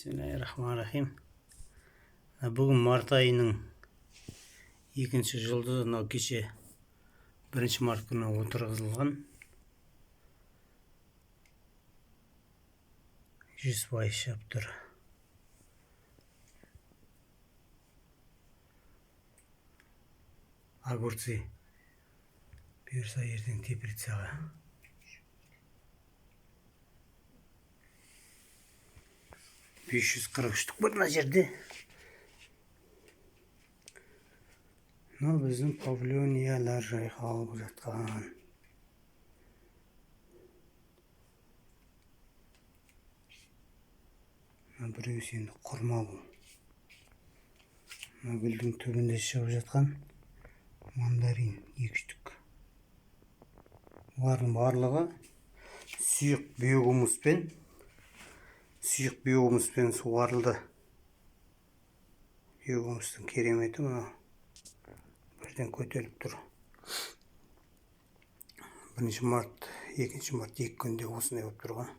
Bismillahirrahmanirrahim. Бүгін март айының екінші жұлдызы, мынау кеше 1 март күні отырғызылған. 100% шап тұр. Огурцы бұйырса ертең теплицаға. $543 бар мына жерде. Мынау біздің павлиониялар жайқалып жатқан. Біреуі енді құрма бұл. Мына гүлдің түбінде шығып жатқан мандарин 2 штук. Олардың барлығы сұйық биогумуспен суарылды. Биогумустың кереметі мына бірден көтеріліп тұр. 1 март, 2 март 2 күнде осындай болып тұрған.